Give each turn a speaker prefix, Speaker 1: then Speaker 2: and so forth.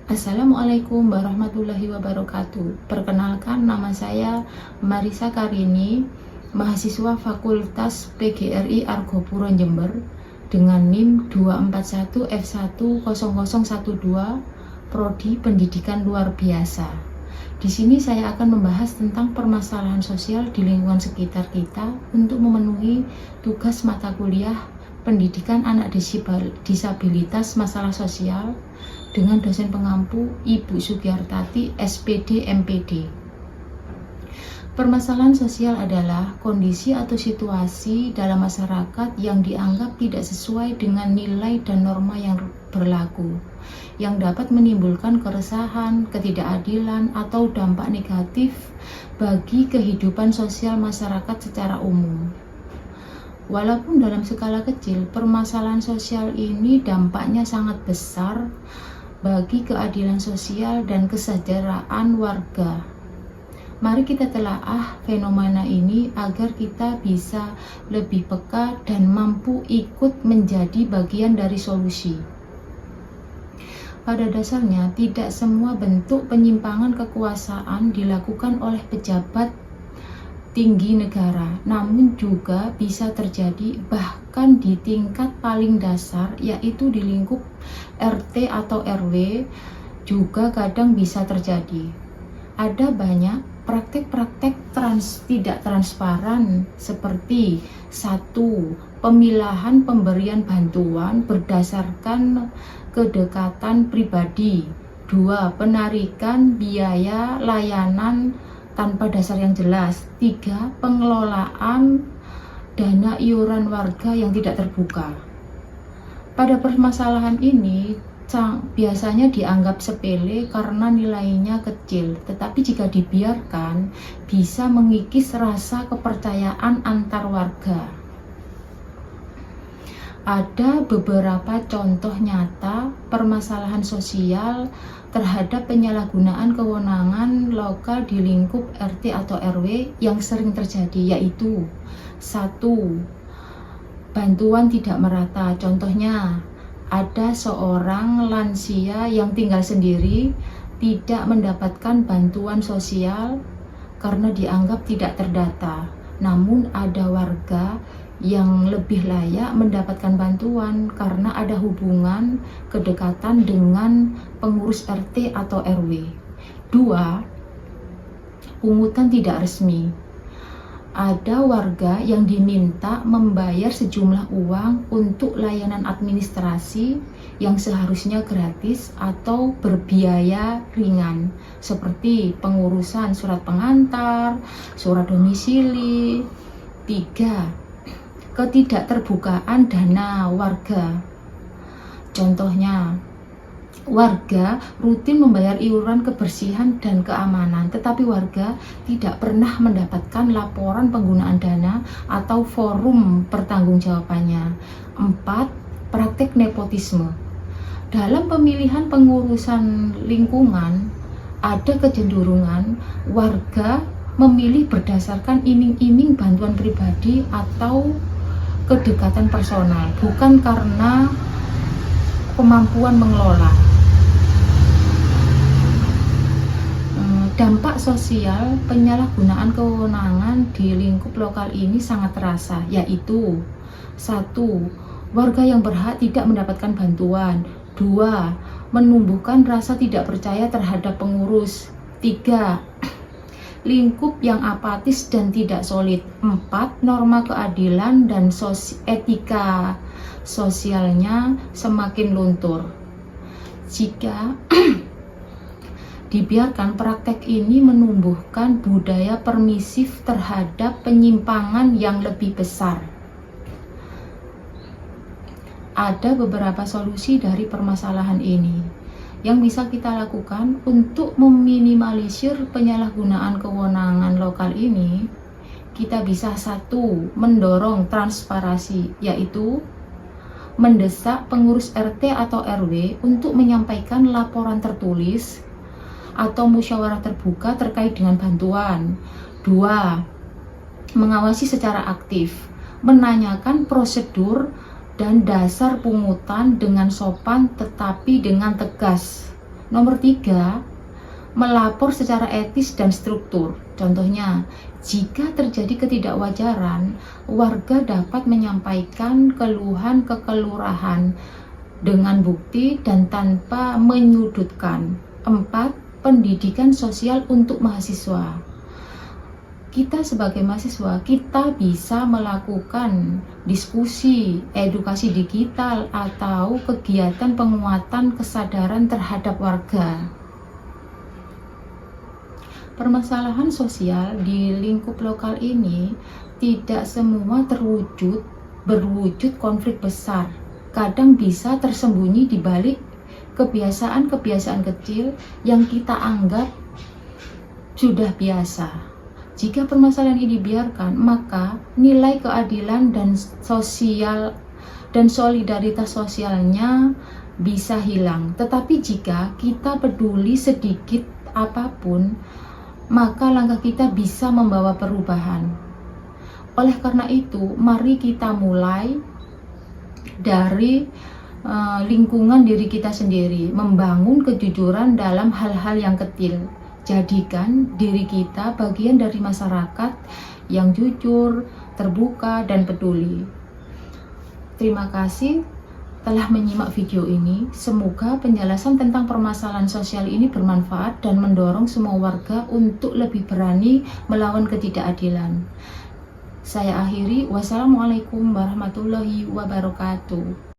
Speaker 1: Assalamualaikum warahmatullahi wabarakatuh. Perkenalkan, nama saya Marisa Karini, mahasiswa Fakultas PGRI Argopuro Jember dengan NIM 241F10012 Prodi Pendidikan Luar Biasa. Di sini saya akan membahas tentang permasalahan sosial di lingkungan sekitar kita untuk memenuhi tugas mata kuliah Pendidikan Anak Disabilitas Masalah Sosial dengan dosen pengampu Ibu Sugiyartati, SPD, MPD. Permasalahan sosial adalah kondisi atau situasi dalam masyarakat yang dianggap tidak sesuai dengan nilai dan norma yang berlaku, yang dapat menimbulkan keresahan, ketidakadilan, atau dampak negatif bagi kehidupan sosial masyarakat secara umum. Walaupun dalam skala kecil, permasalahan sosial ini dampaknya sangat besar bagi keadilan sosial dan kesejahteraan warga. Mari kita telaah fenomena ini agar kita bisa lebih peka dan mampu ikut menjadi bagian dari solusi. Pada dasarnya, tidak semua bentuk penyimpangan kekuasaan dilakukan oleh pejabat tinggi negara, namun juga bisa terjadi bahkan di tingkat paling dasar, yaitu di lingkup RT atau RW juga kadang bisa terjadi. Ada banyak praktek-praktek tidak transparan seperti 1. Pemilahan pemberian bantuan berdasarkan kedekatan pribadi. 2. Penarikan biaya layanan tanpa dasar yang jelas. 3. Pengelolaan dana iuran warga yang tidak terbuka. Pada permasalahan ini biasanya dianggap sepele karena nilainya kecil, tetapi jika dibiarkan bisa mengikis rasa kepercayaan antar warga. Ada beberapa contoh nyata permasalahan sosial terhadap penyalahgunaan kewenangan lokal di lingkup RT atau RW yang sering terjadi, yaitu 1. Bantuan tidak merata. Contohnya, ada seorang lansia yang tinggal sendiri tidak mendapatkan bantuan sosial karena dianggap tidak terdata. Namun ada warga yang lebih layak mendapatkan bantuan karena ada hubungan kedekatan dengan pengurus RT atau RW. 2. Pungutan tidak resmi. Ada warga yang diminta membayar sejumlah uang untuk layanan administrasi yang seharusnya gratis atau berbiaya ringan, seperti pengurusan surat pengantar, surat domisili. 3. Ketidakterbukaan dana warga. Contohnya, warga rutin membayar iuran kebersihan dan keamanan, tetapi warga tidak pernah mendapatkan laporan penggunaan dana atau forum pertanggungjawabannya. 4. Praktek nepotisme. Dalam pemilihan pengurusan lingkungan, ada kecenderungan warga memilih berdasarkan iming-iming bantuan pribadi atau kedekatan personal, bukan karena kemampuan mengelola. Dampak sosial penyalahgunaan kewenangan di lingkup lokal ini sangat terasa, yaitu 1. Warga yang berhak tidak mendapatkan bantuan. 2. Menumbuhkan rasa tidak percaya terhadap pengurus. 3. Lingkup yang apatis dan tidak solid. 4. Norma keadilan dan etika sosialnya semakin luntur. Jika dibiarkan, praktek ini menumbuhkan budaya permisif terhadap penyimpangan yang lebih besar. Ada beberapa solusi dari permasalahan ini yang bisa kita lakukan untuk meminimalisir penyalahgunaan kewenangan lokal ini. Kita bisa 1. Mendorong transparansi, yaitu mendesak pengurus RT atau RW untuk menyampaikan laporan tertulis atau musyawarah terbuka terkait dengan bantuan. 2. Mengawasi secara aktif. menanyakan prosedur dan dasar pungutan dengan sopan tetapi dengan tegas. Nomor 3, melapor secara etis dan struktur. Contohnya, jika terjadi ketidakwajaran, warga dapat menyampaikan keluhan ke kelurahan dengan bukti dan tanpa menyudutkan. 4, pendidikan sosial untuk mahasiswa. Kita sebagai mahasiswa, kita bisa melakukan diskusi, edukasi digital, atau kegiatan penguatan kesadaran terhadap warga. Permasalahan sosial di lingkup lokal ini tidak semua berwujud konflik besar. Kadang bisa tersembunyi di balik kebiasaan-kebiasaan kecil yang kita anggap sudah biasa. Jika permasalahan ini dibiarkan, maka nilai keadilan dan solidaritas sosialnya bisa hilang. Tetapi jika kita peduli sedikit apapun, maka langkah kita bisa membawa perubahan. Oleh karena itu, mari kita mulai dari lingkungan diri kita sendiri, membangun kejujuran dalam hal-hal yang kecil. Jadikan diri kita bagian dari masyarakat yang jujur, terbuka, dan peduli. Terima kasih telah menyimak video ini. Semoga penjelasan tentang permasalahan sosial ini bermanfaat dan mendorong semua warga untuk lebih berani melawan ketidakadilan. Saya akhiri. Wassalamualaikum warahmatullahi wabarakatuh.